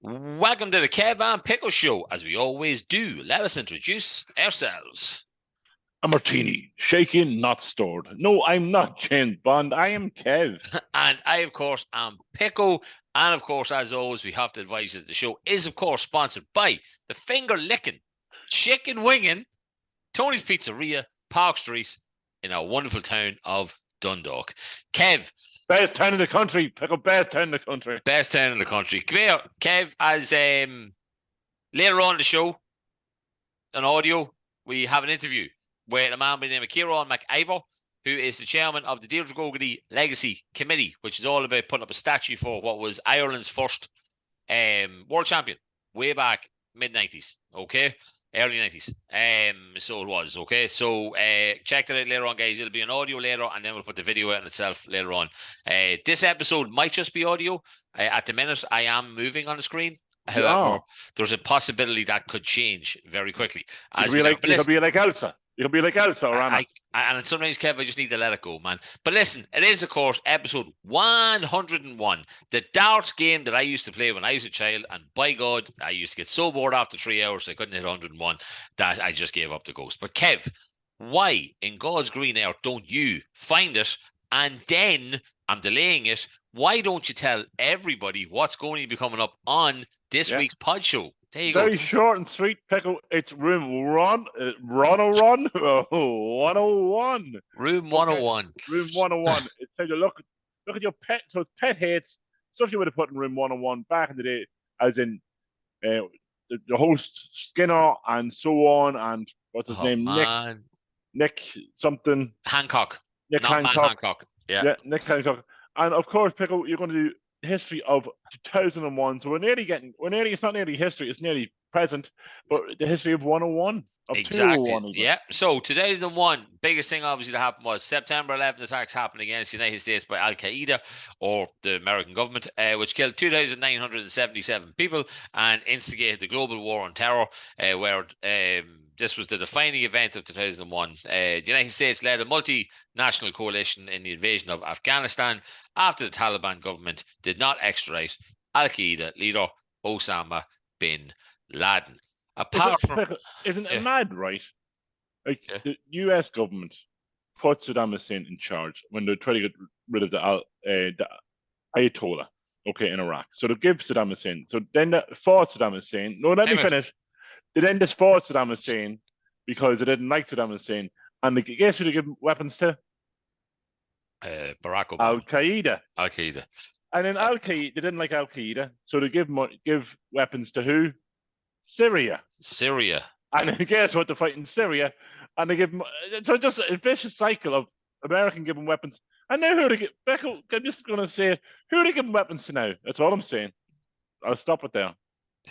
Welcome to the Kev and Pickle Show. As we always do, let us introduce ourselves. A martini, shaken, not stored. No, I'm not James Bond. I am Kev. And I, of course, am Pickle. And, of course, as always, we have to advise that the show is, of course, sponsored by the Finger Licking, Chicken Winging, Tony's Pizzeria, Park Street, in our wonderful town of Dundalk. Kev. Best town in the country. Pickle, best town in the country. Best town in the country. Come here, Kev, as later on in the show, on audio, we have an interview with a man by the name of Kieran McIver, who is the chairman of the Deirdre Gogarty Legacy Committee, which is all about putting up a statue for what was Ireland's first world champion way back mid-90s, okay? Early 90s. So it was, okay? So check that out later on, guys. It'll be an audio later, and then we'll put the video out in itself later on. This episode might just be audio. At the minute, I am moving on the screen. However, there's a possibility that could change very quickly. You could be like Elsa. You could be like Elsa or Anna. And sometimes, Kev, I just need to let it go, man. But listen, it is, of course, episode 101. The darts game that I used to play when I was a child. And by God, I used to get so bored after 3 hours I couldn't hit 101 that I just gave up the ghost. But Kev, why in God's green earth don't you find it? And then, I'm delaying it, why don't you tell everybody what's going to be coming up on this week's pod show? There you Very short and sweet, Pickle. It's room 101. Room 101. Room 101. It's time to look at your pet hates, stuff you would have put in room 101 back in the day, as in the host Skinner and so on, and what's his name? Man. Nick something. Hancock. Nick Not Hancock. Man Hancock. Yeah, Nick Hancock. And of course, Pickle, you're going to do history of 2001. So it's not nearly history, it's nearly present, but the history of 101. Exactly. 201, yeah. So 2001, biggest thing obviously that happened was September 11th attacks happened against the United States by Al Qaeda, or the American government, which killed 2,977 people and instigated the global war on terror, where this was the defining event of 2001. The United States led a multinational coalition in the invasion of Afghanistan after the Taliban government did not extradite Al Qaeda leader Osama bin Laden. Isn't it mad, right? Like the U.S. government put Saddam Hussein in charge when they try to get rid of the Ayatollah, in Iraq. So they give Saddam Hussein. So then they fought Saddam Hussein. No, let me finish. They then just fought Saddam Hussein because they didn't like Saddam Hussein, and guess who they give weapons to? Barack Obama. Al Qaeda. Al Qaeda. And then Al Qaeda, they didn't like Al Qaeda, so they give weapons to who? Syria. And then guess what? They fight in Syria, and they give them. So just a vicious cycle of American giving weapons. And now who they give? Beckel, I'm just going to say, who are they giving weapons to now? That's all I'm saying. I'll stop it there.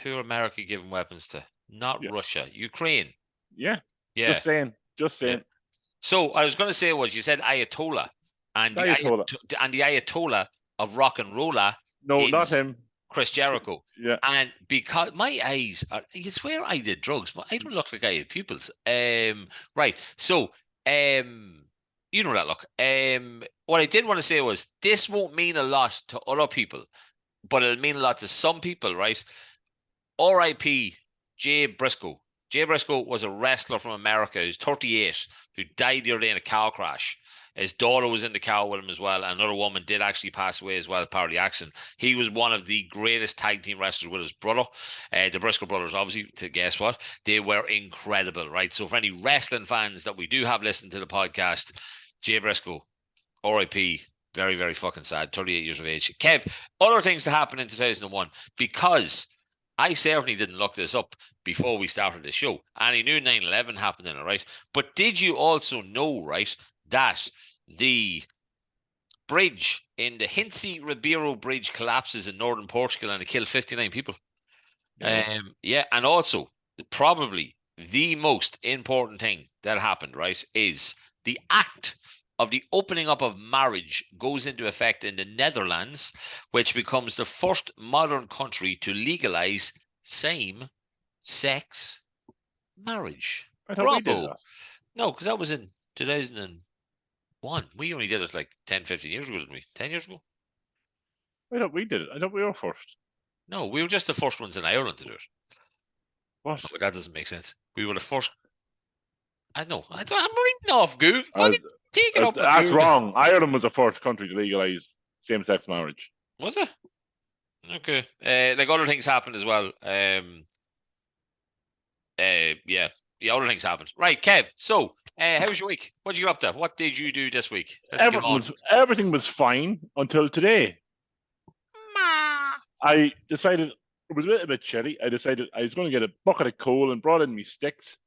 Who are America giving weapons to? Not Russia, Ukraine. Yeah. Just saying. Yeah. So I was going to say you said Ayatollah, and the Ayatollah of rock and roller. No, not him. Chris Jericho. Yeah. And because my eyes are, you swear I did drugs, but I don't look like I had pupils. Right. So, you know that look. What I did want to say was this won't mean a lot to other people, but it'll mean a lot to some people, right? R.I.P. Jay Briscoe. Jay Briscoe was a wrestler from America who's 38, who died the other day in a car crash. His daughter was in the car with him as well. Another woman did actually pass away as well as part of the accident. He was one of the greatest tag team wrestlers with his brother. The Briscoe brothers, obviously, to guess what? They were incredible, right? So for any wrestling fans that we do have listened to the podcast, Jay Briscoe, R.I.P., very, very fucking sad, 38 years of age. Kev, other things to happen in 2001, because I certainly didn't look this up before we started the show, and I knew 9/11 happened in it, right? But did you also know, right, that the bridge in the Hincy Ribeiro Bridge collapses in northern Portugal and it killed 59 people? Yeah. And also, probably the most important thing that happened, right, is the act of the opening up of marriage goes into effect in the Netherlands, which becomes the first modern country to legalize same-sex marriage. Bravo. No, because that was in 2001. We only did it like 10, 15 years ago, didn't we? 10 years ago? I thought we did it. I thought we were first. No, we were just the first ones in Ireland to do it. What? But that doesn't make sense. We were the first. I know. I'm reading off Google. Uh, Fucking take it up on that's Google. wrong. Ireland was the first country to legalise same-sex marriage. Was it? Okay. Like other things happened as well. Yeah. Other things happened. Right, Kev. So, how was your week? What did you get up to? What did you do this week? Everything was fine until today. I decided it was a little bit chilly. I decided I was going to get a bucket of coal and brought in my sticks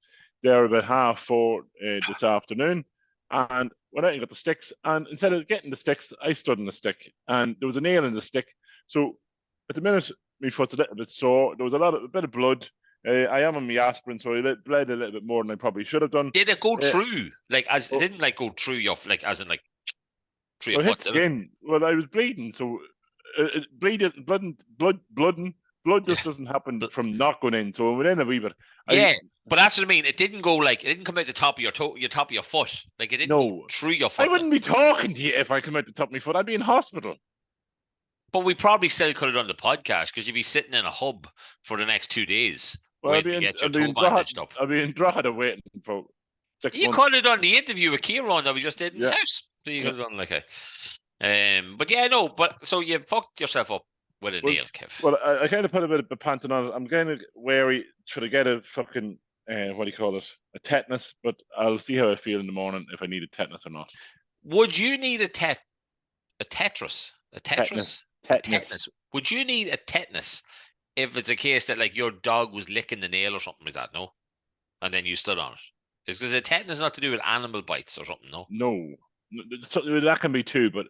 there about 4:30 this afternoon. And went out and got the sticks. And instead of getting the sticks, I stood in the stick. And there was a nail in the stick. So at the minute, my foot's a little bit sore. There was a bit of blood. I am on my aspirin, so I bled a little bit more than I probably should have done. Did it go through? Like, as it didn't like go through your, like, as in like through your foot? Hit skin. Well, I was bleeding, so blood just doesn't happen from not going in. So within a wee bit. Yeah, but that's what I mean. It didn't go like it didn't come out the top of your toe, your top of your foot. Like it didn't go through your foot. I wouldn't be talking to you if I come out the top of my foot. I'd be in hospital. But we probably still could have done the podcast because you'd be sitting in a hub for the next 2 days waiting to get your toe bandaged up. I'd be in Drogheda waiting for 6 months. You could have done the interview with Kieran that we just did in his house. So you could have done like a. But yeah, no. But so you fucked yourself up with a nail, Kev. Well, I kind of put a bit of panting on it. I'm kind of wary. Should I get a fucking what do you call it? A tetanus? But I'll see how I feel in the morning if I need a tetanus or not. Would you need a tetanus? Tetanus. Would you need a tetanus if it's a case that like your dog was licking the nail or something like that? No, and then you stood on it. Is because a tetanus not to do with animal bites or something? No. No, that can be too, but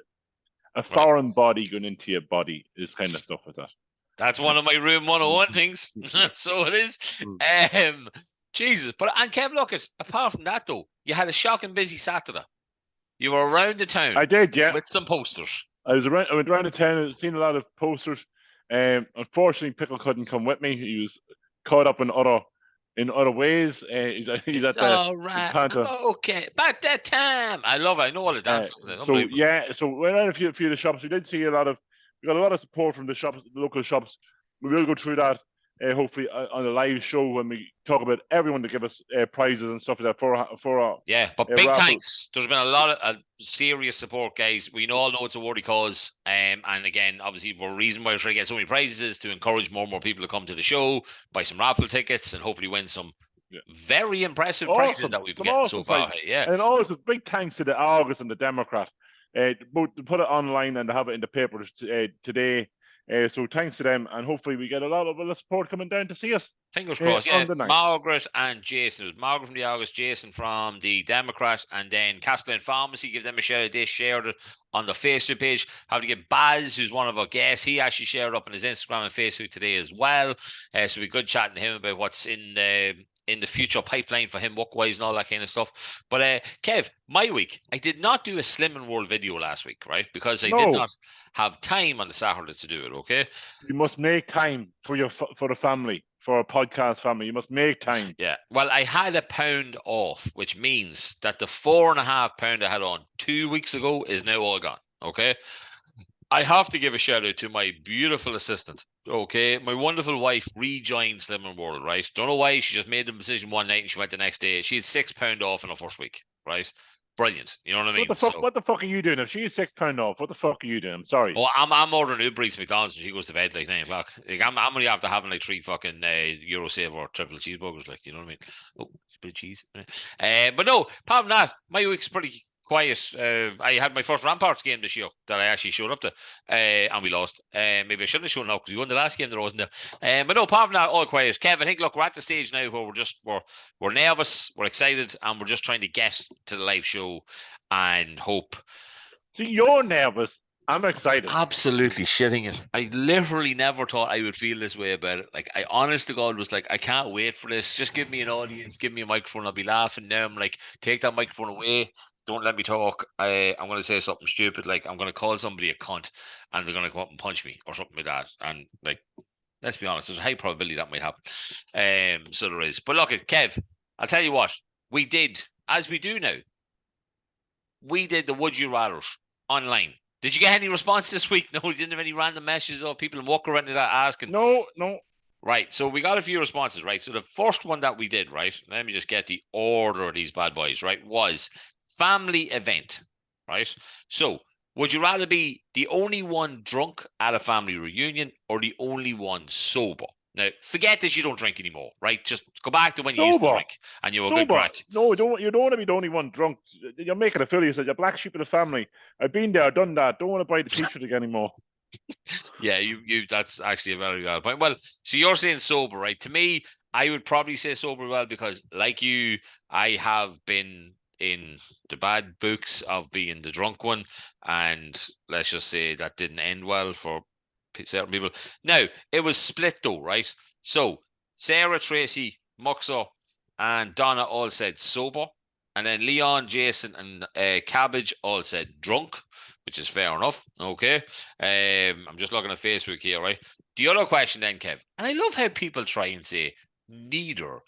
a foreign body going into your body is kind of stuff like that. That's one of my Room 101 things. So it is. Jesus. But and Kev, look at apart from that though, you had a shocking busy Saturday. You were around the town. I did, yeah. With some posters. I went around the town and seen a lot of posters. Unfortunately, Pickle couldn't come with me. He was caught up in other ways. He's at the all right. Okay, about that time. I love it. I know all the dance songs. So we went around a few of the shops. We did see we got a lot of support from the shops, the local shops. We will go through that hopefully on a live show when we talk about everyone to give us prizes and stuff like that for but big thanks. There's been a lot of serious support, guys. We all know it's a worthy cause, and again, obviously, the reason why we're trying to get so many prizes is to encourage more and more people to come to the show, buy some raffle tickets, and hopefully win some very impressive prizes that we've got so far. Yeah, and also big thanks to the Argus and the Democrat. Both to put it online and to have it in the papers today. So thanks to them, and hopefully we get a lot of support coming down to see us. Fingers crossed. Yeah, Margaret and Jason. It was Margaret from the Argus, Jason from the Democrat, and then Castellan Pharmacy. Give them a shout out. They shared it on the Facebook page. Have to get Baz, who's one of our guests. He actually shared it up on his Instagram and Facebook today as well. So we good chatting to him about what's in the future pipeline for him work-wise and all that kind of stuff. But Kev, my week, I did not do a Slimming World video last week, right? Because I did not have time on the Saturday to do it, okay? You must make time for the family, for a podcast family. You must make time. Yeah. Well, I had a pound off, which means that the 4.5 pound I had on 2 weeks ago is now all gone, okay? I have to give a shout out to my beautiful assistant. Okay, my wonderful wife rejoined Slimming World, right? Don't know why. She just made the decision one night and she went the next day. She had £6 off in her first week, right? Brilliant. You know what I mean? What the fuck are you doing? If she's £6 off, what the fuck are you doing? I'm sorry. Oh, I'm ordering Uber Eats McDonald's and she goes to bed like 9 o'clock. Like, I'm only after having like 3 fucking Eurosave or triple cheeseburgers, like, you know what I mean? Oh, it's a bit of cheese. But no, apart from that, my week's pretty quiet. I had my first Ramparts game this year that I actually showed up to, and we lost. Maybe I shouldn't have shown up because we won the last game that I wasn't there. But no, apart from that, all quiet. Kev, I think look, we're at the stage now where we're nervous, we're excited, and we're just trying to get to the live show and hope. So you're nervous. I'm excited. Absolutely shitting it. I literally never thought I would feel this way about it. Like, I honest to God was like, I can't wait for this. Just give me an audience, give me a microphone, I'll be laughing. Now I'm like, take that microphone away. Don't let me talk. I'm going to say something stupid, like I'm going to call somebody a cunt and they're going to come up and punch me or something like that. And like, let's be honest, there's a high probability that might happen. So there is. But look at Kev, I'll tell you what, we did, as we do now, we did the Would You Rathers online. Did you get any response this week? No, you didn't have any random messages or people walking around that asking? No. Right, so we got a few responses, right? So the first one that we did, right? Let me just get the order of these bad boys, right? Was family event, right? So would you rather be the only one drunk at a family reunion or the only one sober? Now, forget that you don't drink anymore, right? Just go back to when you used to drink and you were a good crack. No, you don't want to be the only one drunk. You're making a fool of yourself. You're black sheep of the family. I've been there, done that. Don't want to buy the t-shirt anymore. Yeah, you. That's actually a very valid point. Well, so you're saying sober, right? To me, I would probably say sober, well, because like you, I have been in the bad books of being the drunk one, and let's just say that didn't end well for certain people. Now it was split though, right? So Sarah, Tracy, Muxo, and Donna all said sober, and then Leon, Jason, and Cabbage all said drunk, which is fair enough. Okay. I'm just looking at Facebook here, right? The other question then, Kev, and I love how people try and say neither.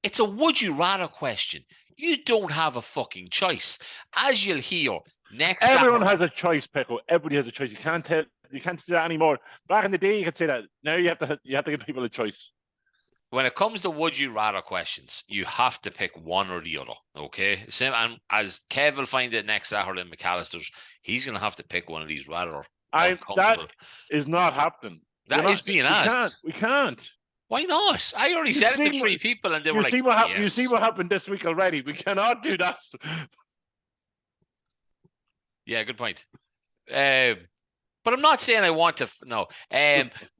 It's a would you rather question. You don't have a fucking choice. As you'll hear next Everyone Saturday, has a choice, Pecco. Everybody has a choice. You can't say that anymore. Back in the day, you could say that. Now you have to give people a choice. when it comes to would you rather questions, you have to pick one or the other. Okay. Same, and as Kev will find it next Saturday in McAllister's, he's going to have to pick one of these rather uncomfortable. That is not happening. That is being asked. We can't. Why not? I already said it to three people, and they were like, yes. You see what happened this week already. We cannot do that. Yeah, good point. But I'm not saying I want to. No.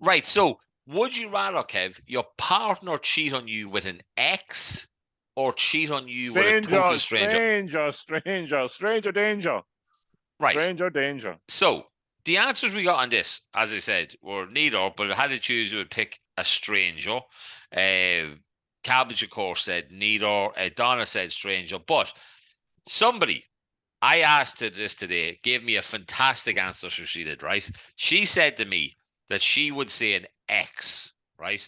Right. So, would you rather, Kev, your partner cheat on you with an ex or cheat on you with a total stranger? Stranger danger. Right. Stranger danger. So, the answers we got on this, as I said, were neither, but I had to choose, we would pick a stranger. Cabbage, of course, said neither. Donna said stranger. But somebody, I asked her this today, gave me a fantastic answer. So she did, right? She said to me that she would say an ex, right?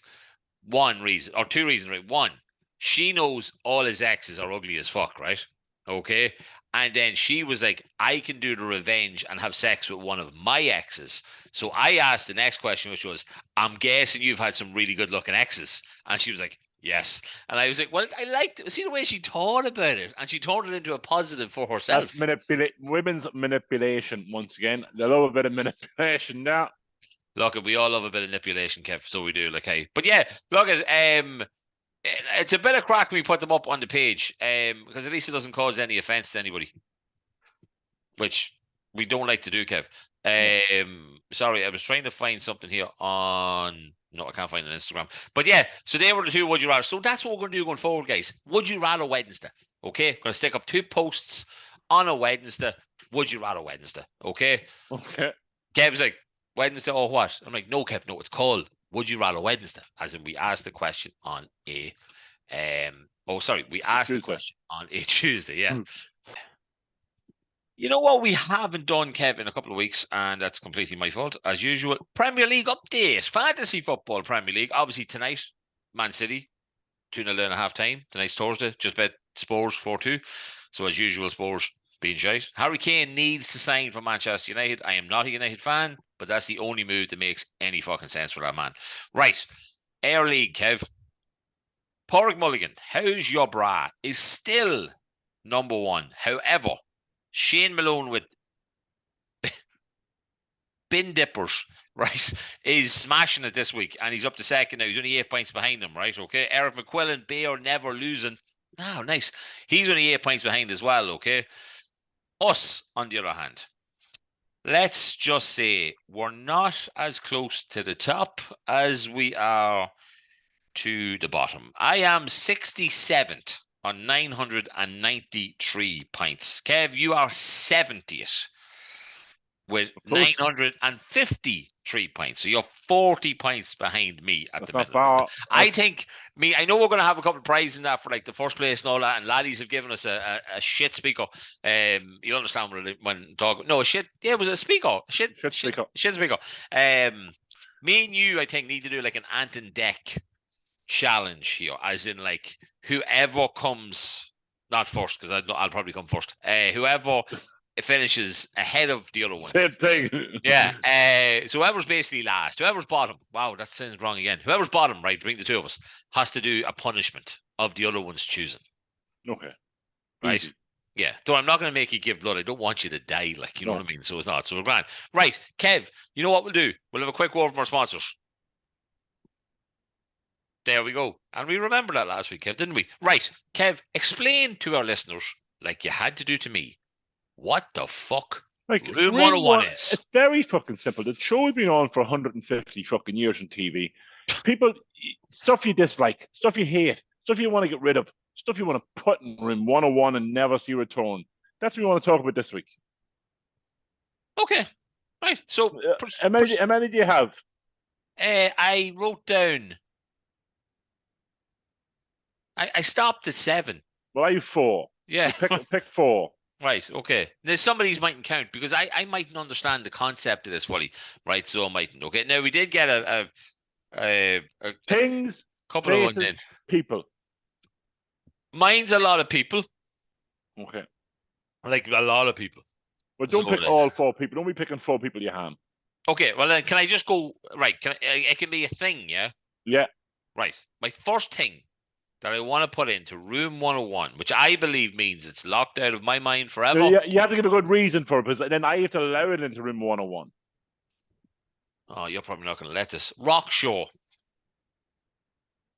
One reason, or two reasons, right? One, she knows all his exes are ugly as fuck, right? Okay. And then she was like, I can do the revenge and have sex with one of my exes. So I asked the next question, which was, I'm guessing you've had some really good looking exes. And she was like, yes. And I was like, well, I liked it. See the way she thought about it. And she turned it into a positive for herself. That's women's manipulation, once again. They love a bit of manipulation now. Look, we all love a bit of manipulation, Kev. So we do. Like, hey. But yeah, look at it's a bit of crack when we put them up on the page, because at least it doesn't cause any offense to anybody, which we don't like to do, Kev. Sorry, I was trying to find something here on. No, I can't find it on Instagram. But yeah, so they were the two would you rather. So that's what we're going to do going forward, guys. Would you rather Wednesday? Okay, I'm going to stick up 2 posts on a Wednesday. Would you rather Wednesday? Okay. Okay. Kev's like, Wednesday or what? I'm like, no, Kev, no, it's called Would You Rather Wednesday. As in, we asked the question on we asked the question on a Tuesday, yeah. You know what we haven't done, Kev, in a couple of weeks, and that's completely my fault, as usual. Premier League update, fantasy football Premier League. Obviously tonight, Man City, 2-0 down at half time. Tonight's Thursday, just bet Spurs 4-2. So as usual, Spurs being shite. Harry Kane needs to sign for Manchester United. I am not a United fan, but that's the only move that makes any fucking sense for that man. Right. Air League, Kev. Porrick Mulligan, how's your bra? Is still number 1. However, Shane Malone with bin dippers, right, is smashing it this week, and he's up to second now. He's only 8 points behind him, right? Okay. Eric McQuillan, Bear never losing. Oh, nice. He's only 8 points behind as well, okay? Us, on the other hand, let's just say we're not as close to the top as we are to the bottom. I am 67th on 993 points. Kev, you are 70th with 953 points. So you're 40 points behind me at the minute. I think I know we're going to have a couple of prizes in that for like the first place and all that. And laddies have given us a shit speaker. You'll understand when talking. No, shit. Yeah, it was a speaker. Shit speaker. Me and you, I think, need to do like an Ant and Deck challenge here, as in like whoever comes not first, because I'll probably come first. Whoever it finishes ahead of the other one. Same thing. Yeah. So whoever's basically last, whoever's bottom. Wow, that sounds wrong again. Whoever's bottom, right, between the two of us, has to do a punishment of the other one's choosing. Okay. Right. Easy. Yeah. Though I'm not going to make you give blood. I don't want you to die. Like, you know what I mean? So it's not. So we're grand. Right. Kev, you know what we'll do? We'll have a quick word from our sponsors. There we go. And we remembered that last week, Kev, didn't we? Right. Kev, explain to our listeners, like you had to do to me, what the fuck Like, Room 101 is. It's very fucking simple. The show's been on for 150 fucking years on TV. People, stuff you dislike, stuff you hate, stuff you want to get rid of, stuff you want to put in Room 101 and never see return. That's what we want to talk about this week. Okay. Right. So, how many do you have? I wrote down. I stopped at 7. Well, I have 4. Yeah. Pick 4. Right, okay. Now, some of these mightn't count because I mightn't understand the concept of this fully, right? So I mightn't. Okay. Now, we did get a things, couple places, of them. People. Mine's a lot of people. Okay. Like a lot of people. But don't pick all 4 people. Don't be picking 4 people you have. Okay, well then, can I just go, right, it can be a thing, yeah? Yeah. Right. My first thing that I want to put into Room 101, which I believe means it's locked out of my mind forever. So you have to give a good reason for it, because then I have to allow it into Room 101. Oh, you're probably not going to let this. Rock Show.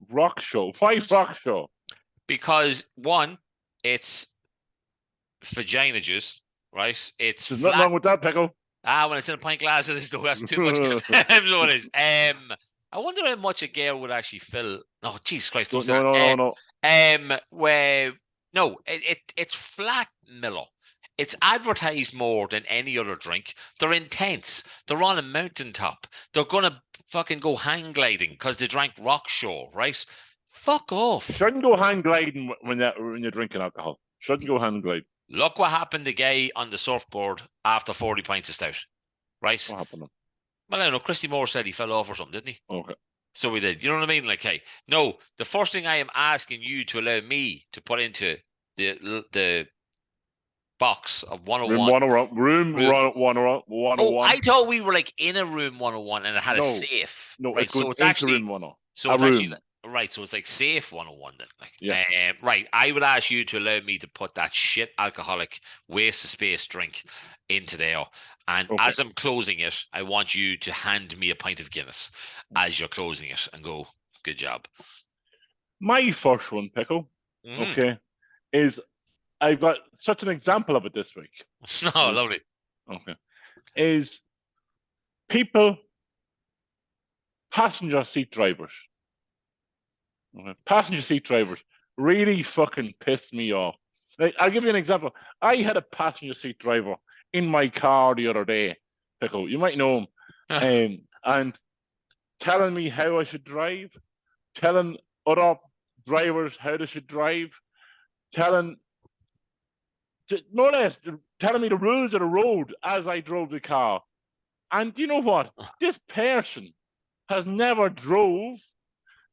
Rock Show? Why Rock Show? Because, one, it's vagina juice, right? There's nothing wrong with that, Pickle. When it's in a pint glass, it is too much. It is. I wonder how much a girl would actually fill. Oh, Jesus Christ! No. It's flat Miller. It's advertised more than any other drink. They're intense. They're on a mountaintop. They're gonna fucking go hang gliding because they drank Rock Show, right? Fuck off. Shouldn't go hang gliding when you're drinking alcohol. Shouldn't go hang gliding. Look what happened to Gay on the surfboard after 40 pints of stout, right? What happened? Well, I don't know. Christy Moore said he fell off or something, didn't he? Okay. So we did. You know what I mean? Like, hey, no, the first thing I am asking you to allow me to put into the box of 101. Room 101. Oh, I thought we were like in a Room 101 and it had a safe. No, right? So it's actually Room 101. So it's actually right. So it's like safe 101 then. Like, yeah. Right. I would ask you to allow me to put that shit alcoholic waste of space drink into there. And as I'm closing it, I want you to hand me a pint of Guinness as you're closing it and go, good job. My first one, Pickle, is I've got such an example of it this week. Oh, lovely. Okay. Is people, passenger seat drivers. Okay. Passenger seat drivers really fucking pissed me off. Like, I'll give you an example. I had a passenger seat driver in my car the other day, Pickle. You might know him. And telling me how I should drive, telling other drivers how they should drive, more or less telling me the rules of the road as I drove the car. And you know what? This person has never drove,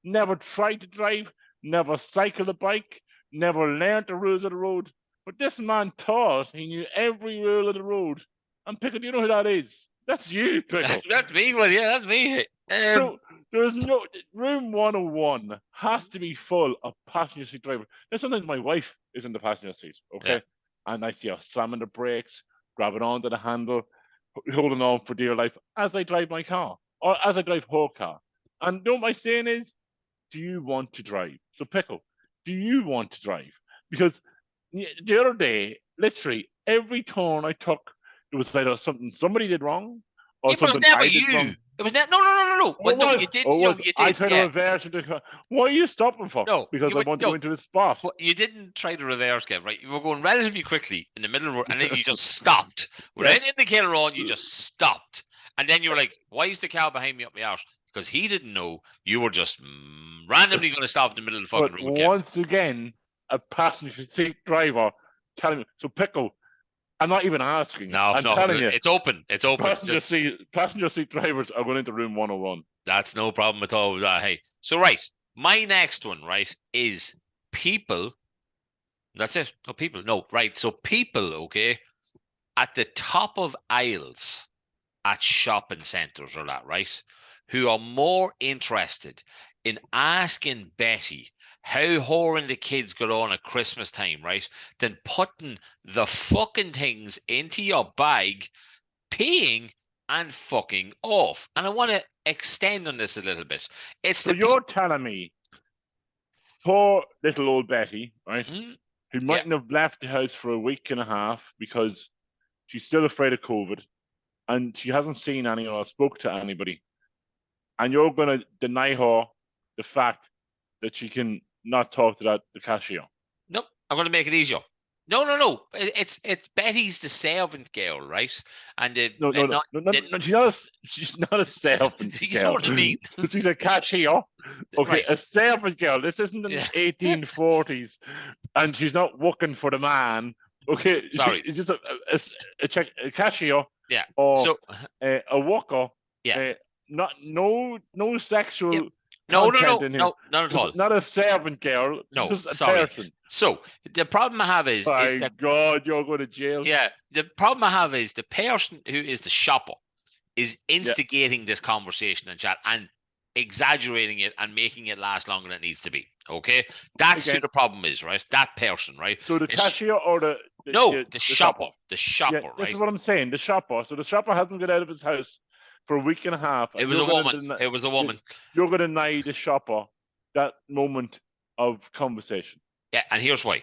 never tried to drive, never cycled a bike, never learned the rules of the road. But this man thought he knew every rule of the road. And Pickle, do you know who that is? That's you, Pickle. That's me, well, yeah, that's me. So there's no Room 101 has to be full of passenger seat drivers. Now sometimes my wife is in the passenger seat, okay? Yeah. And I see her slamming the brakes, grabbing onto the handle, holding on for dear life as I drive my car, or as I drive her car. And what my saying is, do you want to drive? So Pickle, do you want to drive? Because the other day, literally every turn I took, it was like something somebody did wrong, or something I did wrong. It was no. Well, no, you did. You did. I tried to reverse into the car. What are you stopping for? No, because I want to go into the spot. But you didn't try to reverse, Kev, right? You were going relatively quickly in the middle of the road, and then you just stopped. Without the indicator on, you just stopped. And then you were like, why is the car behind me up my arse? Because he didn't know you were just randomly going to stop in the middle of the fucking road. Once again, a passenger seat driver telling me, so Pickle, I'm not even asking. No, I'm telling you. It's open. It's open. Passenger seat drivers are going into Room 101. That's no problem at all with that. Hey, so right, my next one, right, is people. That's it. No, people. No, right. So people, okay, at the top of aisles at shopping centres or that, right? Who are more interested in asking Betty how her and the kids got on at Christmas time, right? Than putting the fucking things into your bag, paying and fucking off. And I want to extend on this a little bit. It's So the you're telling me poor little old Betty, right? Mm, Who mightn't have left the house for a week and a half because she's still afraid of COVID and she hasn't seen anyone or spoke to anybody. And you're going to deny her the fact that she can not talk to the cashier. Nope, I'm going to make it easier. No. It's Betty's the servant girl, right? And No, she's not a servant you girl. know what I mean? She's a cashier. Okay, Right. a servant girl. This isn't the 1840s, and she's not working for the man. Okay, Sorry. It's just a cashier. Yeah. Or So a worker. yeah. No sexual. Yep. No, not at all. Not a servant girl. No, just a sorry. person. So the problem I have is that God, you're going to jail. Yeah, the problem I have is the person who is the shopper is instigating this conversation and chat and exaggerating it and making it last longer than it needs to be. Okay, that's who the problem is, right? That person, right? So the cashier or the shopper. The shopper, right? This is what I'm saying. The shopper. So the shopper hasn't got out of his house for a week and a half. It was a woman. It was a woman. You're going to deny the shopper that moment of conversation. Yeah, and here's why.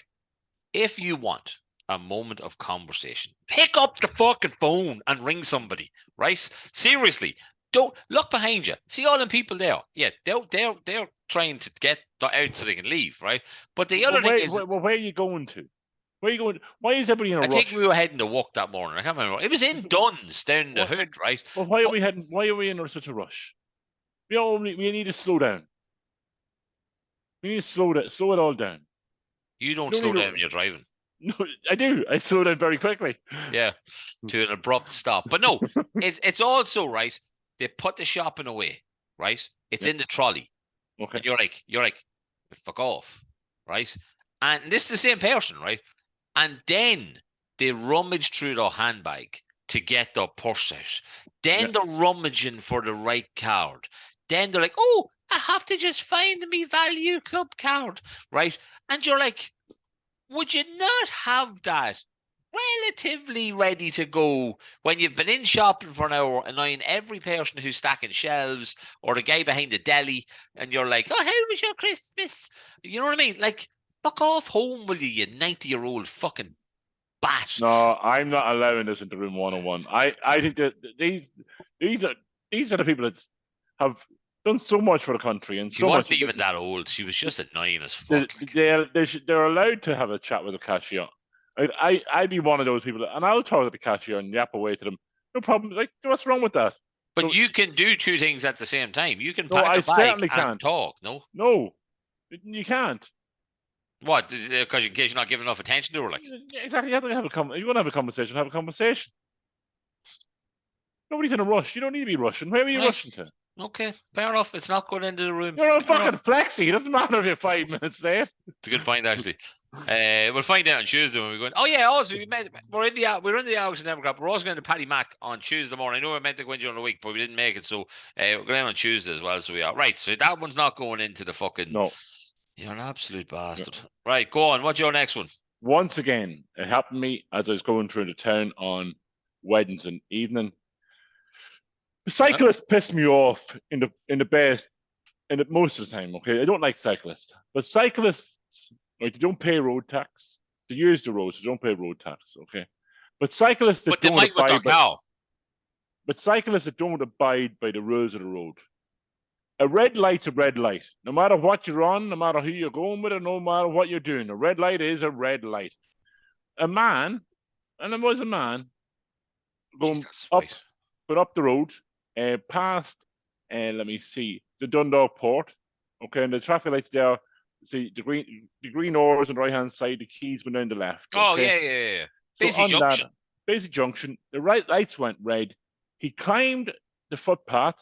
If you want a moment of conversation, pick up the fucking phone and ring somebody, right? Seriously. Don't look behind you. See all them people there. Yeah, they're trying to get out so they can leave, right? But the other thing is, where are you going to? Where are you going? Why is everybody in a rush? I think we were heading to work that morning. I can't remember. It was in Duns down the hood, right? Well, why are we heading? Why are we in such a rush? We need to slow down. We need to slow it all down. You don't slow down when you're driving. No, I do. I slow down very quickly. Yeah, to an abrupt stop. But no, it's also right. They put the shopping away, right? It's in the trolley. Okay. And you're like, fuck off, right? And this is the same person, right? And then they rummage through their handbag to get their purse out. Then they're rummaging for the right card. Then they're like, oh, I have to just find me value club card, right? And you're like, would you not have that relatively ready to go when you've been in shopping for an hour, annoying every person who's stacking shelves or the guy behind the deli, and you're like, oh, how was your Christmas? You know what I mean? Like, fuck off home, will you 90-year-old fucking bat? No, I'm not allowing this into room 101. I think that these are the people that have done so much for the country, and she wasn't even that old. She was just annoying as fuck. They're allowed to have a chat with the cashier. I'd be one of those people, and I'll talk to the cashier and yap away to them. No problem. Like, what's wrong with that? But you can do two things at the same time. You can pack a bag and talk. No, you can't. What? Because in case you're not giving enough attention to her, like exactly. You have to have you want to have a conversation. Have a conversation. Nobody's in a rush. You don't need to be rushing. Where are you rushing to? Okay, fair enough. It's not going into the room. You're on fucking flexi. It doesn't matter if you're 5 minutes late. It's a good point, actually. We'll find out on Tuesday when we're going. Oh yeah, also we're in the Alex and Democrat. We're also going to Paddy Mac on Tuesday morning. I know we meant to go in during the week, but we didn't make it, so we're going on Tuesday as well. So we are right. So that one's not going into the fucking. No. You're an absolute bastard. Yeah. Right, go on. What's your next one? Once again, it happened to me as I was going through the town on Wednesday evening. The cyclists piss me off in the most of the time. Okay, I don't like cyclists, but cyclists, right? They don't pay road tax. They use the roads. They don't pay road tax. Okay, but cyclists that don't abide by, but cyclists that don't abide by the rules of the road. A red light's a red light. No matter what you're on, no matter who you're going with, or no matter what you're doing, a red light is a red light. A man, and there was a man going up the road. Past, let me see, the Dundalk Port. Okay, and the traffic lights there. See the green oars on the right hand side. The keys went down the left. Oh yeah. Basic junction. Basic junction. The right lights went red. He climbed the footpath.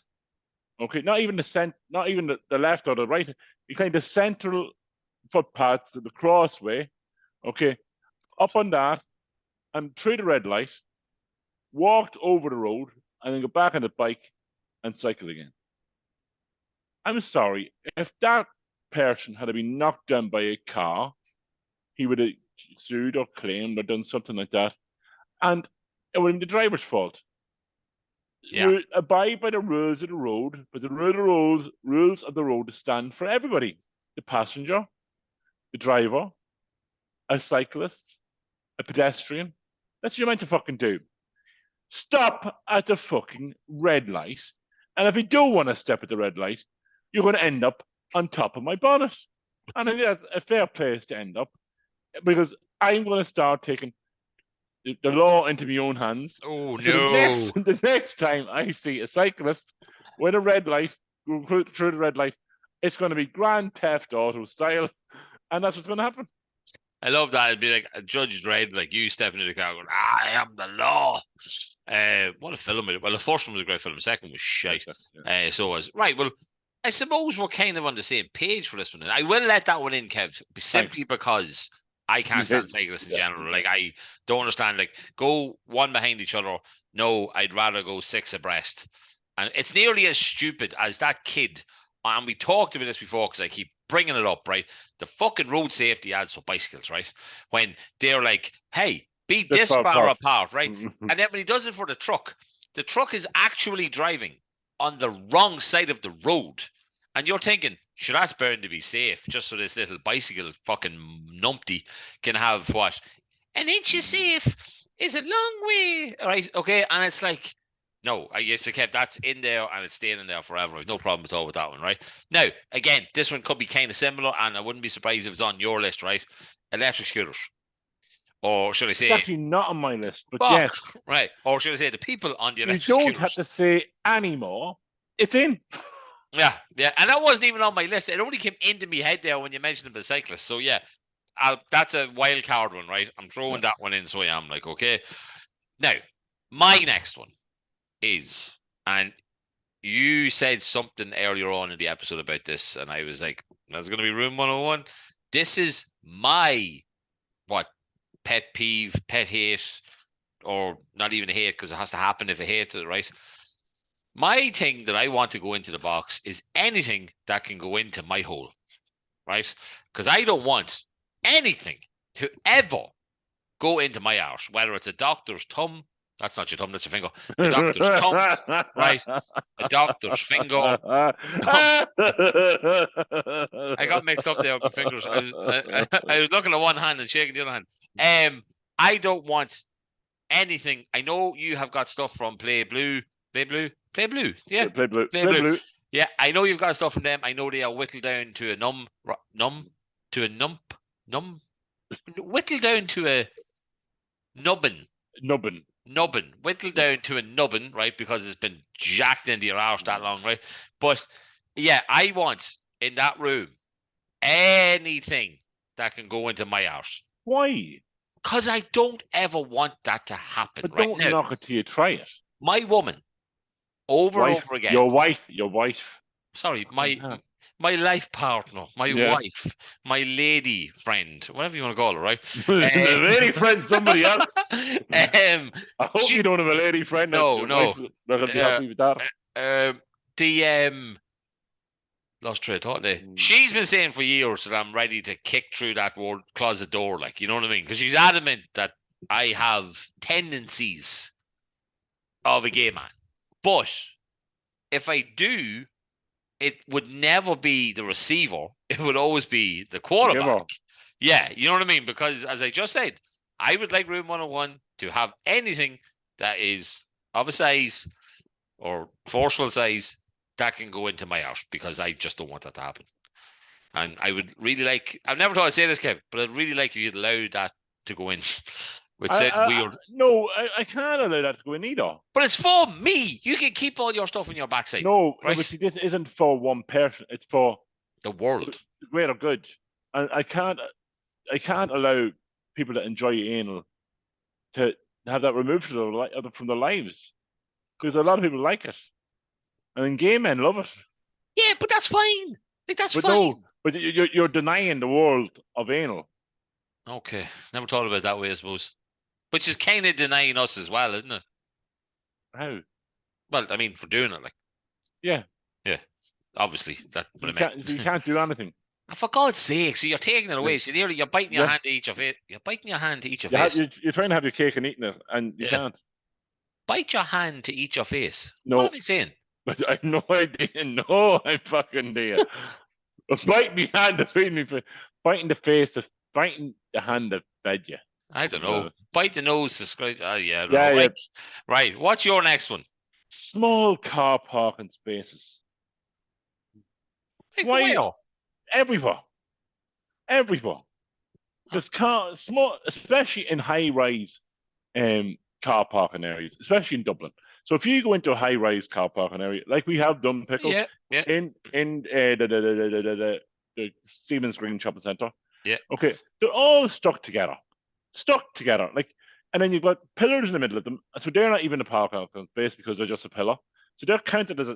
Okay, not even the left or the right. He climbed the central footpath to the crossway. Okay, up on that and through the red light. walked over the road, and then got back on the bike and cycled again. I'm sorry, if that person had been knocked down by a car, he would have sued or claimed or done something like that, and it would have been the driver's fault. Yeah. You abide by the rules of the road, but the rules of the road stand for everybody: the passenger, the driver, a cyclist, a pedestrian. That's what you're meant to fucking do. Stop at the fucking red light, and if you don't want to step at the red light, you're going to end up on top of my bonnet. And I think that's a fair place to end up, because I'm going to start taking the law into my own hands. Oh, So no. the next time I see a cyclist with a red light, going through the red light, it's going to be Grand Theft Auto style, and that's what's going to happen. I love that. It'd be like a Judge Dredd, like you stepping into the car going, I am the law. What a film. Well, the first one was a great film. The second was shite. Yeah. So was. Right, well, I suppose we're kind of on the same page for this one. And I will let that one in, Kev, simply because I can't stand cyclists in general. Like, I don't understand. Like, go one behind each other. No, I'd rather go six abreast. And it's nearly as stupid as that kid. And we talked about this before because I keep bringing it up, right? The fucking road safety ads for bicycles, right? When they're like, hey, be this far apart, right? And then when he does it for the truck is actually driving on the wrong side of the road. And you're thinking, sure, that's bound to be safe, just so this little bicycle fucking numpty can have what? An inch of safe is a long way, right? Okay, and it's like, no, I guess that's in there and it's staying in there forever. I've no problem at all with that one, right? Now, again, this one could be kind of similar, and I wouldn't be surprised if it's on your list, right? Electric scooters. Or should I say... It's actually not on my list, but yes. Right. Or should I say the people on the electric scooters. You don't have to say anymore. It's in. Yeah. And that wasn't even on my list. It only came into my head there when you mentioned the cyclist. So, yeah, that's a wild card one, right? I'm throwing that one in, so I am like, okay. Now, my next one is, and you said something earlier on in the episode about this, and I was like, that's going to be Room 101. This is my pet peeve, pet hate, or not even a hate, because it has to happen if I hate it, right? My thing that I want to go into the box is anything that can go into my hole, right? Because I don't want anything to ever go into my arse, whether it's a doctor's thumb. That's not your thumb, that's your finger. A doctor's thumb, right? A doctor's finger. I got mixed up there with my fingers. I was looking at one hand and shaking the other hand. I don't want anything. I know you have got stuff from Play Blue. Yeah. Play Blue. Yeah, I know you've got stuff from them. I know they are whittled down to a whittled down to a nubbin, whittled down to a nubbin, right? Because it's been jacked into your arse that long, right? But yeah, I want in that room anything that can go into my arse. Why? Because I don't ever want that to happen. But don't knock it till you try it. My woman, over and over again. Your wife. Sorry, my life partner, my wife, my lady friend, whatever you want to call her, right? Lady friend, somebody else. I hope you don't have a lady friend. No. Not gonna be happy with that. Lost train of thought there. She's been saying for years that I'm ready to kick through that closet door, like, you know what I mean? Because she's adamant that I have tendencies of a gay man. But if I do, it would never be the receiver. It would always be the quarterback. Yeah, you know what I mean? Because as I just said, I would like Room 101 to have anything that is of a size or forceful size that can go into my arse, because I just don't want that to happen. And I would really like, I've never thought I'd say this, Kev, but I'd really like if you'd allow that to go in. Which sounds weird. No, I can't allow that to go in either. But it's for me. You can keep all your stuff in your backside. No, right? But see, this isn't for one person. It's for the world. The greater good. And I can't allow people that enjoy anal to have that removed from their lives. Because a lot of people like it. I mean, gay men love it. Yeah, but that's fine. Like, that's fine. No, but you're denying the world of anal. Okay. Never thought about it that way, I suppose. Which is kind of denying us as well, isn't it? How? Well, I mean, for doing it, like. Yeah. Yeah. Obviously, that's what I meant. So you can't do anything. For God's sake, so you're taking it away. Like, So you're biting your hand to each of it. You're biting your hand to each of You have, face. you're trying to have your cake and eating it, and you can't. Bite your hand to each your face. No. What am I saying? But I have no idea. No, I fucking dare. Bite me hand to feed me. Biting the face, biting the hand that fed you. I don't know. Bite the nose to scratch. Oh, yeah. Yeah. Right. What's your next one? Small car parking spaces. Like, Why? where? Everywhere. There's small, especially in high-rise car parking areas, especially in Dublin. So if you go into a high-rise car parking area, like we have done, Pickle, in the Stevens Green Shopping Centre. Yeah. Okay, they're all stuck together. Like, and then you've got pillars in the middle of them, so they're not even a parking space because they're just a pillar. So they're counted as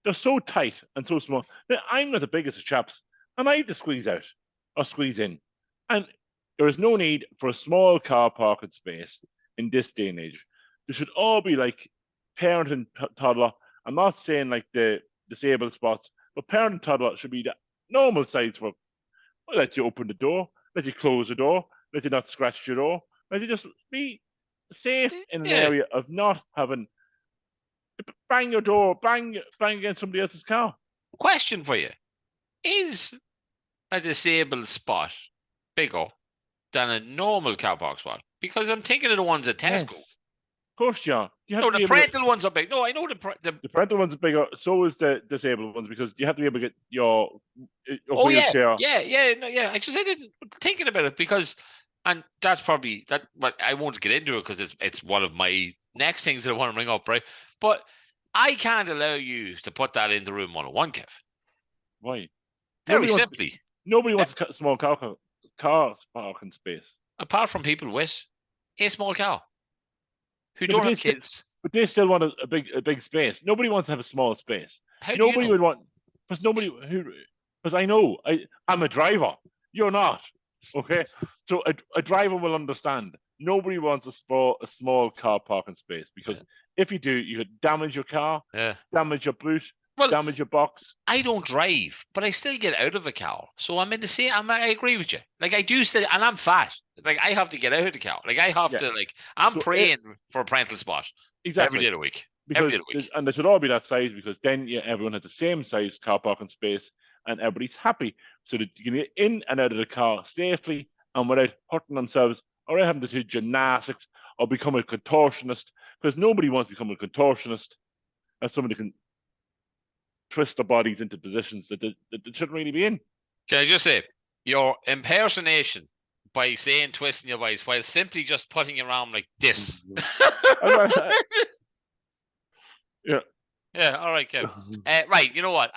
they're so tight and so small. Now, I'm not the biggest of chaps, and I have to squeeze out or squeeze in. And there is no need for a small car parking space in this day and age. There should all be like parent and toddler. I'm not saying like the disabled spots, but parent and toddler should be the normal size for. Well, let you open the door, let you close the door, let you not scratch your door, let you just be safe in an area of not having bang your door, bang against somebody else's car. Question for you: is a disabled spot bigger than a normal car park spot? Because I'm thinking of the ones at Tesco. Yes. Of course, John. The parental ones are big. No, I know the parental ones are bigger. So is the disabled ones because you have to be able to get your wheelchair. Yeah. I didn't thinking about it because, and that's probably that. But I won't get into it because it's one of my next things that I want to bring up, right? But I can't allow you to put that in the room 101, Kev. Why? Very simply. Nobody wants a small car parking space. Apart from people with a small car who don't have kids. But they still want a big space. Nobody wants to have a small space. Nobody would want, because I know I'm a driver. You're not. Okay? So a driver will understand. Nobody wants a small car parking space because if you do, you could damage your car, damage your boot, damage your box. I don't drive, but I still get out of a car. So I'm in the same. I agree with you. Like I do still, and I'm fat. Like I have to get out of the car. Like I have to. Like I'm praying for a parental spot every day of the week. And they should all be that size because then everyone has the same size car parking space and everybody's happy, so that you can get in and out of the car safely and without hurting themselves or having to do gymnastics or become a contortionist. Because nobody wants to become a contortionist as somebody can twist their bodies into positions that they shouldn't really be in. Can I just say, your impersonation by saying twisting your bodies while simply just putting your arm like this. Yeah, all right, Kev. Right, you know what?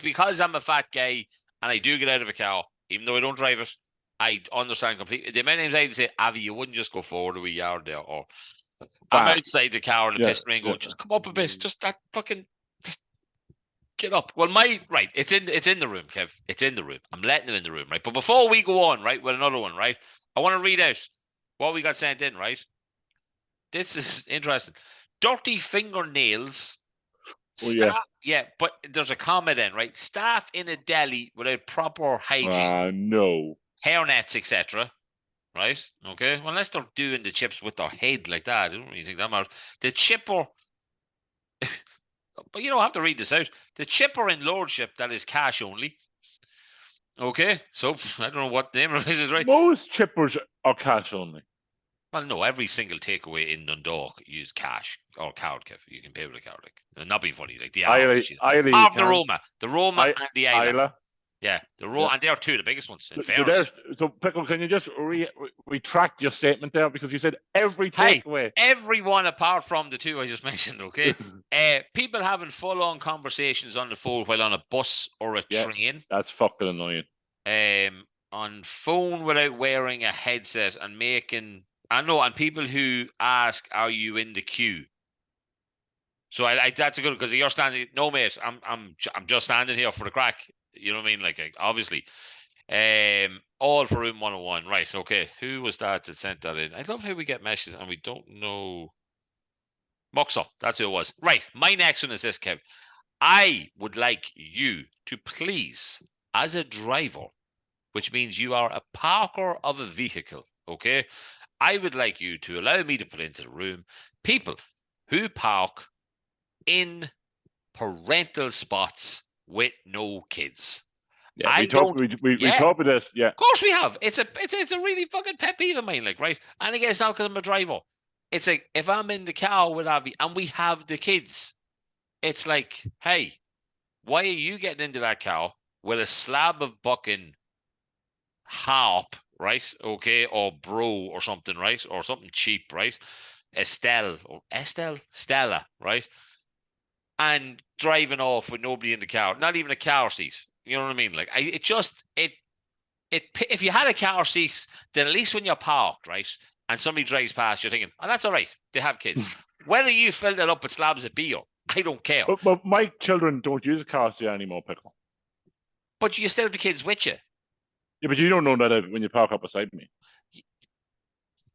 Because I'm a fat guy and I do get out of a car, even though I don't drive it, I understand completely. The many times I'd say, Avi, you wouldn't just go forward a wee yard there, or I'm outside the car in the piss rain going, just come up a bit, just get up. Well, it's in the room, Kev. It's in the room. I'm letting it in the room, right? But before we go on, right, with another one, right, I want to read out what we got sent in, right? This is interesting. Dirty fingernails. But there's a comma then, right? Staff in a deli without proper hygiene. No. Hairnets, etc. Right? Okay. Well, unless they're doing the chips with their head like that, I don't really think that matters. The chipper. But you don't have to read this out. The chipper in lordship, that is cash only. Okay. So I don't know what name it is, right? Most chippers are cash only. Well, no, every single takeaway in Dundalk use cash or card, Kev. You can pay with a card. Like, not being funny. Like the the Roma and the Isla. Yeah, the Roma, and they are two of the biggest ones. In fairness. So Pickle, can you just retract your statement there because you said every takeaway? Everyone apart from the two I just mentioned. Okay, people having full-on conversations on the phone while on a bus or a train. That's fucking annoying. On phone without wearing a headset and making. And people who ask, "Are you in the queue?" So that's a good because you're standing. No, mate, I'm just standing here for the crack. You know what I mean? Like obviously, all for room 101. Right? Okay. Who was that sent that in? I love how we get messages and we don't know. Muxo, that's who it was. Right, my next one is this, Kev. I would like you to please, as a driver, which means you are a parker of a vehicle, okay? I would like you to allow me to put into the room people who park in parental spots with no kids. Yeah, we talked about this. Yeah, of course we have. It's a really fucking pet peeve of mine, like, right? And again, it's not because I'm a driver. It's like if I'm in the car with Abby and we have the kids, it's like, hey, why are you getting into that car with a slab of fucking harp, right? Okay, or bro or something, right? Or something cheap, right? Stella, right? And driving off with nobody in the car, not even a car seat. You know what I mean? Like, if you had a car seat, then at least when you're parked, right, and somebody drives past, you're thinking, oh, that's all right. They have kids. Whether you filled it up with slabs of beer, I don't care. But my children don't use a car seat anymore, Pickle. But you still have the kids with you. Yeah, but you don't know that when you park up beside me.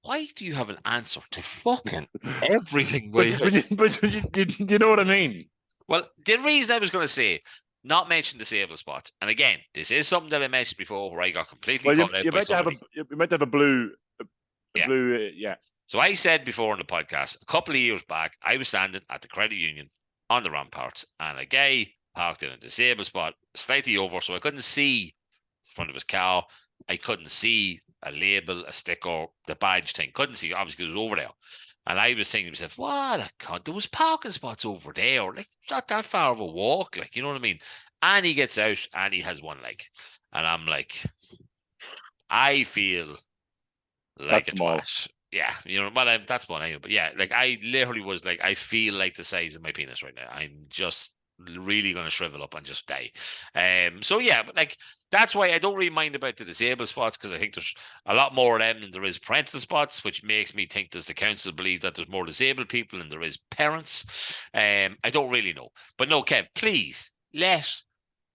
Why do you have an answer to fucking everything? but you know what I mean? Well, the reason I was going to say, not mention disabled spots, and again, this is something that I mentioned before where I got completely caught out by somebody. You meant to have a blue, yeah. So I said before in the podcast, a couple of years back, I was standing at the credit union on the ramparts, and a guy parked in a disabled spot, slightly over, so I couldn't see the front of his car. I couldn't see a label, a sticker, the badge thing. Couldn't see, obviously, because it was over there. And I was thinking to myself, what a cunt, there was parking spots over there. Like, not that far of a walk, like, you know what I mean? And he gets out and he has one leg. And I'm like, I feel like that's a twat. Yeah, you know, well, that's one anyway. But yeah, like, I literally was like, I feel like the size of my penis right now. I'm just really going to shrivel up and just die. So yeah, but like, that's why I don't really mind about the disabled spots, because I think there's a lot more of them than there is parental spots, which makes me think, does the council believe that there's more disabled people than there is parents? I don't really know. But no, Kev, please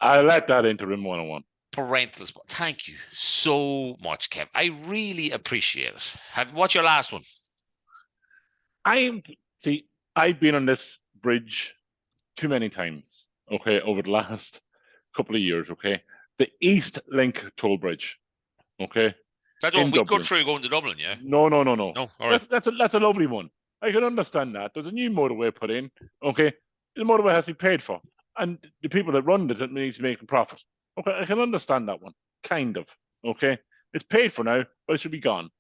I let that into room 101. Parental spot. Thank you so much, Kev. I really appreciate it. What's your last one? I've been on this bridge too many times, okay, over the last couple of years, okay? The East Link toll bridge, okay? That's what we go through going to Dublin, yeah? No. No, all right. That's a lovely one. I can understand that. There's a new motorway put in, okay? The motorway has to be paid for, and the people that run it need to make a profit. Okay, I can understand that one, kind of, okay? It's paid for now, but it should be gone.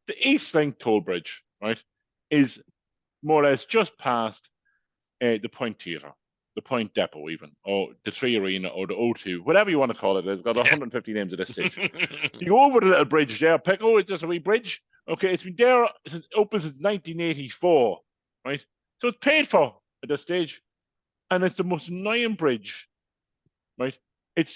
The East Link toll bridge, right, is more or less just past the Point Theatre, the Point Depot even, or the Three Arena, or the O2, whatever you want to call it. It's got 150 names at this stage. You go over the little bridge there, Pickle, it's just a wee bridge. Okay, it's been there, it's open since 1984, right? So it's paid for at this stage. And it's the most annoying bridge, right? It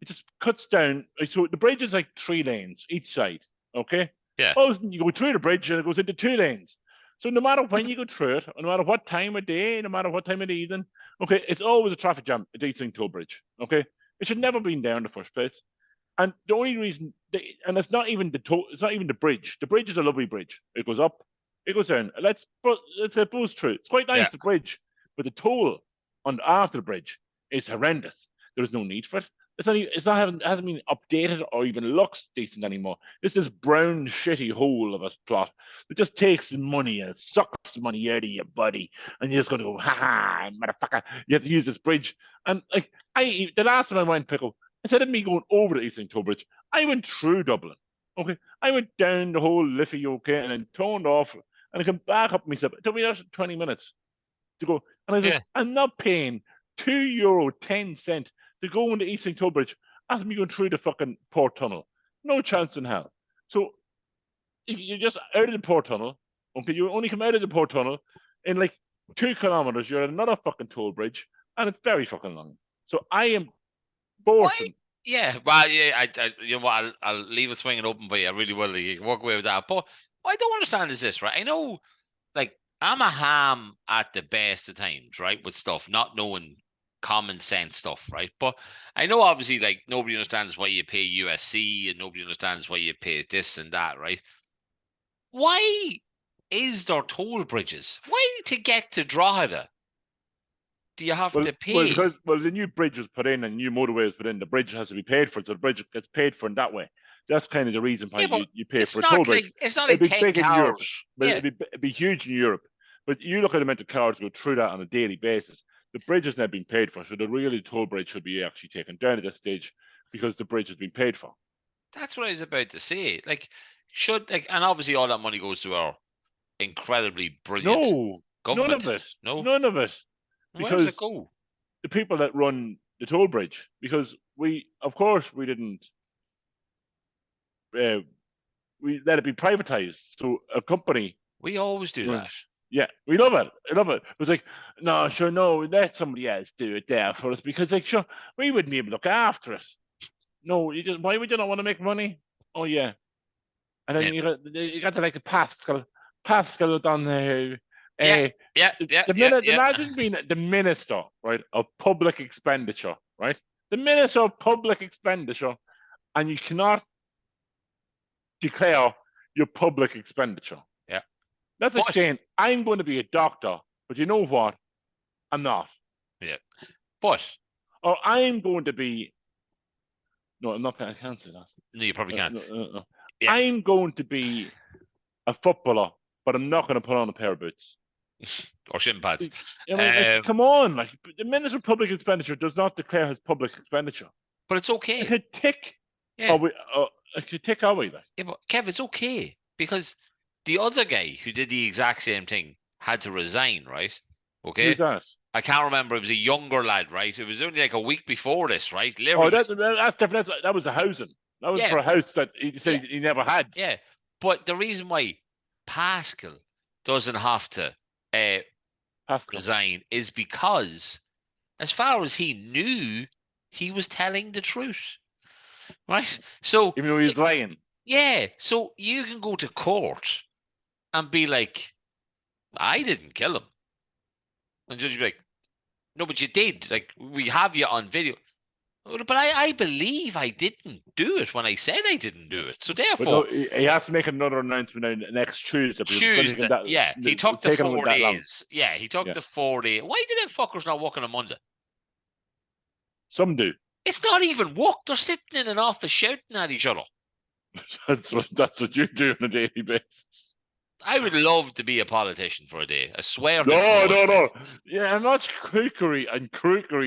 just cuts down. So the bridge is like 3 lanes each side, okay? Yeah. All of a sudden you go through the bridge and it goes into 2 lanes. So no matter when you go through it, no matter what time of day, no matter what time of the evening, okay, it's always a traffic jam at East Link toll bridge, okay? It should never been there in the first place. And the only reason, and it's not even it's not even the bridge. The bridge is a lovely bridge. It goes up, it goes down. Let's buzz through. It's quite nice, the bridge, but the toll on after the bridge is horrendous. There is no need for it. It hasn't been updated or even looks decent anymore. It's this brown shitty hole of a plot that just takes the money and sucks the money out of your body, and you're just going to go, ha, motherfucker, you have to use this bridge. And like, the last time I went, Pickle, instead of me going over the East Link toll bridge, I went through Dublin. Okay, I went down the whole Liffey, okay, and then turned off, and I came back up myself. It took me 20 minutes to go, and I was like, I'm not paying €2.10 to go on the East Link toll bridge after me going through the fucking port tunnel. No chance in hell. So you're just out of the port tunnel. Okay, you only come out of the port tunnel in like 2 kilometers. You're at another fucking toll bridge, and it's very fucking long. So I am forcing. Yeah, well, yeah, I you know what? I'll leave it swinging open for you. I really will. You can walk away with that. But what I don't understand is this, right? I know, like, I'm a ham at the best of times, right, with stuff, not knowing common sense stuff, right? But I know, obviously, like, nobody understands why you pay USC and nobody understands why you pay this and that, right? Why is there toll bridges? Why to get to Drogheda? Do you have to pay? Because the new bridge was put in and new motorway was put in, the bridge has to be paid for, so the bridge gets paid for in that way. That's kind of the reason why you pay for a toll bridge. It's not like it'd be 10 big in Europe, cars. but Yeah. it'd be huge in Europe. But you look at the amount of cars go through that on a daily basis. The bridge has now been paid for, so the really toll bridge should be actually taken down at this stage because the bridge has been paid for. That's what I was about to say. Like, and obviously all that money goes to our incredibly brilliant government. None of it. Where does it go? The people that run the toll bridge, because we didn't we let it be privatized. So a company. We always do that. Yeah, we love it. I love it. It was like, no, sure, no, let somebody else do it there for us because, like, sure, we wouldn't even look after it. No, why would you not want to make money? Oh yeah, and then you got to like the Pascal on the. Imagine being the minister, right, of public expenditure, right? The minister of public expenditure, and you cannot declare your public expenditure. Yeah. That's like saying, I'm going to be a doctor, but you know what? I'm not. Yeah. But. Or I'm going to be. No, I'm not. I can't say that. No, you probably can't. No. Yeah. I'm going to be a footballer, but I'm not going to put on a pair of boots. Or shin pads. I mean, like, come on, like the Minister of Public Expenditure does not declare his public expenditure. But it's okay. It could tick. Yeah. It could tick away. Like. Yeah, but Kev, it's okay because the other guy who did the exact same thing had to resign, right? Okay. Who's that? I can't remember. It was a younger lad, right? It was only like a week before this, right? Literally. Oh, that's different. That was a housing. That was for a house that he said he never had. Yeah, but the reason why Pascal doesn't have to resign is because, as far as he knew, he was telling the truth, right? So even though he's lying. Yeah, so you can go to court and be like, I didn't kill him. And the judge will be like, no, but you did. Like, we have you on video. But I believe I didn't do it when I said I didn't do it. So therefore... No, he has to make another announcement next Tuesday. He took the 4 days. Yeah, he took the 4 days. Why did them fuckers not work on a Monday? Some do. It's not even work. They're sitting in an office shouting at each other. That's what you do on a daily basis. I would love to be a politician for a day. I swear. No. Yeah, how much crookery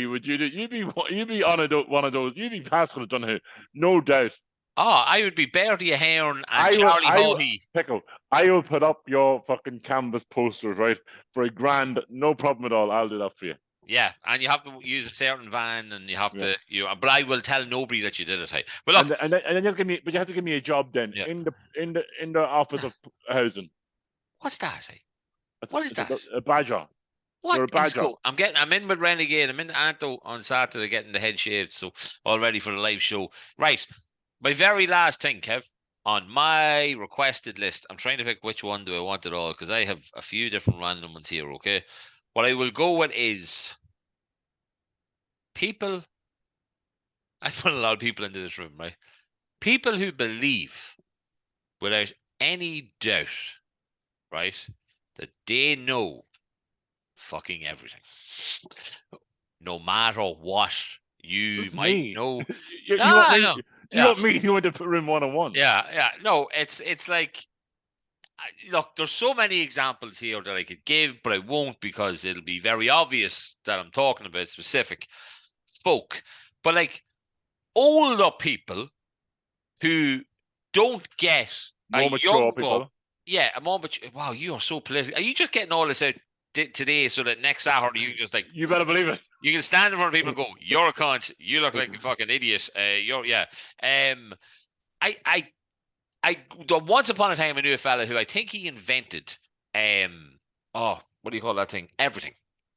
would you do? You'd be on one of those. You'd be Pascal Donoghue, no doubt. Oh, I would be Bertie Ahern and Charlie Haughey. Pickle, I will put up your fucking canvas posters, right, for $1,000. No problem at all. I'll do that for you. Yeah, and you have to use a certain van, and you have to, but I will tell nobody that you did it. Hey, but look, and then you have to give me a job then in the office of housing. What's that? Hey? What is that? A badger. What? You're a badger. I'm in with Renegade. I'm in Anto on Saturday getting the head shaved, so all ready for the live show. Right, my very last thing, Kev, on my requested list. I'm trying to pick which one do I want it all because I have a few different random ones here. Okay. What I will go with is people. I put a lot of people into this room, right? People who believe without any doubt, right, that they know fucking everything. No matter what you might know. You don't mean you went to room 101. Yeah. No, it's like, look, there's so many examples here that I could give, but I won't because it'll be very obvious that I'm talking about specific folk. But like older people who don't get more mature people. Yeah, a more mature. Wow, you are so political. Are you just getting all this out today so that next Saturday you can just like... You better believe it. You can stand in front of people and go, you're a cunt. You look like a fucking idiot. Once upon a time, I knew a fella who I think he invented, what do you call that thing? Everything.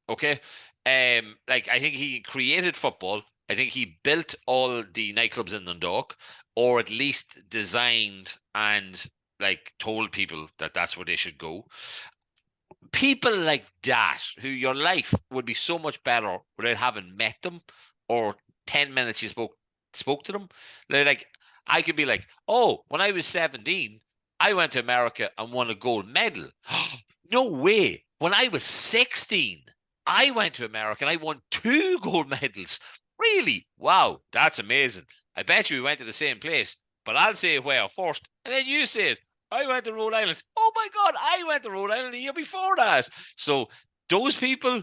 Okay. Like I think he created football. I think he built all the nightclubs in Dundalk, or at least designed and like told people that that's where they should go. People like that, who your life would be so much better without having met them, or 10 minutes you spoke to them. Like I could be like, oh, when I was 17, I went to America and won a gold medal. No way. When I was 16, I went to America and I won 2 gold medals. Really? Wow, that's amazing. I bet you we went to the same place, but I'll say where first, and then you say it. I went to Rhode Island. Oh my God, I went to Rhode Island the year before that. So those people,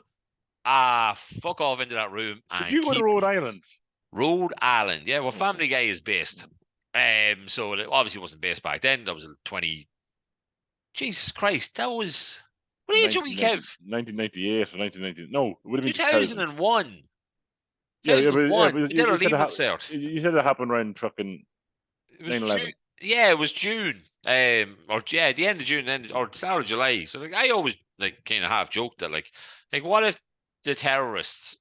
fuck off into that room and you go to Rhode Island. Rhode Island, yeah. Well, Family Guy is based. So it obviously wasn't based back then. That was 20. Jesus Christ, that was. What age are we, Kev? 1998 or 1990. No, it would have been 2001. Yeah, we did our leaving cert. You said it happened around fucking 9/11. Yeah, it was June. The end of June, or start of July. So like, I always like kind of half joked that like what if the terrorists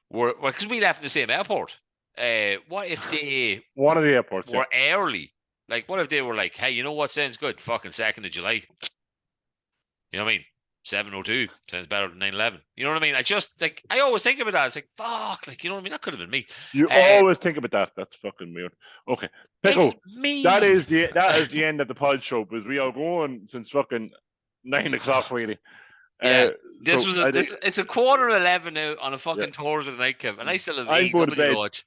were because we left in the same airport. What if they one of the airports were early? Like, what if they were like, hey, you know what sounds good? Fucking 2nd of July. You know what I mean? 7:02 sounds better than 9/11. You know what I mean? I always think about that. It's like, fuck, like, you know what I mean? That could have been me. You always think about that. That's fucking weird. Okay, Pickle. It's me. That is the end of the pod show because we are going since fucking 9 o'clock really. Yeah, it's a 11:15 now on a fucking Thursday night, Kev, and I still have AEW to watch.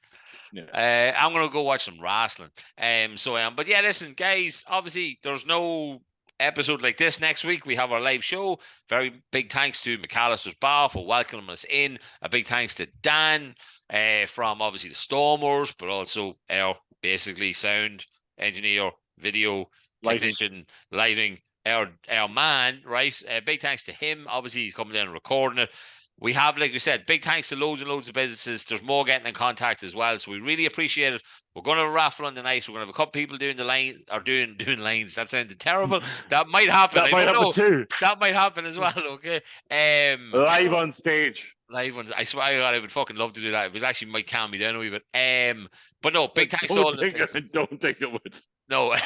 Yeah. I'm gonna go watch some wrestling. But yeah, listen, guys. Obviously, there's no episode like this next week. We have our live show. Very big thanks to McAllister's Bar for welcoming us in. A big thanks to Dan from obviously the Stormers, but also our basically sound engineer, video technician, lighting. Our man, right? Big thanks to him. Obviously, he's coming down and recording it. We have, like we said, big thanks to loads and loads of businesses. There's more getting in contact as well, so we really appreciate it. We're going to have a raffle on the night. We're going to have a couple people doing the line or doing lanes. That sounded terrible. That might happen. That might happen too. That might happen as well. Okay. Live on stage. Live ones. I swear to God, I would fucking love to do that. It actually might calm me down a wee bit. But no, big thanks to all the businesses. Don't think it would. No,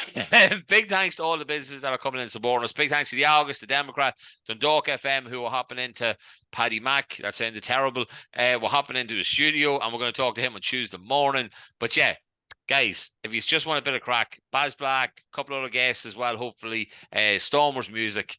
big thanks to all the businesses that are coming in and supporting us. Big thanks to the August, the Democrat, Dundalk FM, who are hopping into Paddy Mack. That sounded terrible. We're hopping into the studio and we're going to talk to him on Tuesday morning. But yeah, guys, if you just want a bit of crack, Baz Black, a couple other guests as well, hopefully. Stormers music.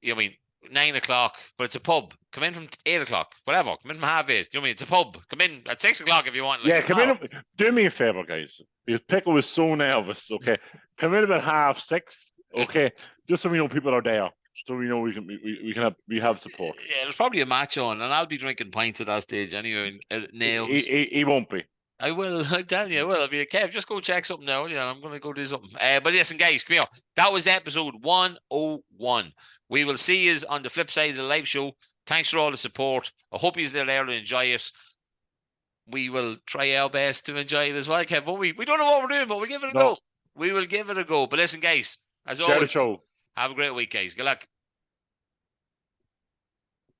You know what I mean? 9 o'clock, but it's a pub. Come in from 8 o'clock, whatever. Come in from 8:30. You know what I mean? It's a pub. Come in at 6 o'clock if you want. Like, come in. Do me a favor, guys. Because Pickle was so nervous. Okay, come in about 6:30. Okay, just so we know people are there, so we know we have support. Yeah, there's probably a match on, and I'll be drinking pints at that stage anyway. Nails. He won't be. I will. I tell you, I will. I'll be a Kev. Just go check something now. Yeah, I'm gonna go do something. But listen, guys, come here. That was episode 101. We will see you on the flip side of the live show. Thanks for all the support. I hope you're there to enjoy it. We will try our best to enjoy it as well, Kev. But we don't know what we're doing, but we'll give it a go. We will give it a go. But listen, guys, as always, have a great week, guys. Good luck.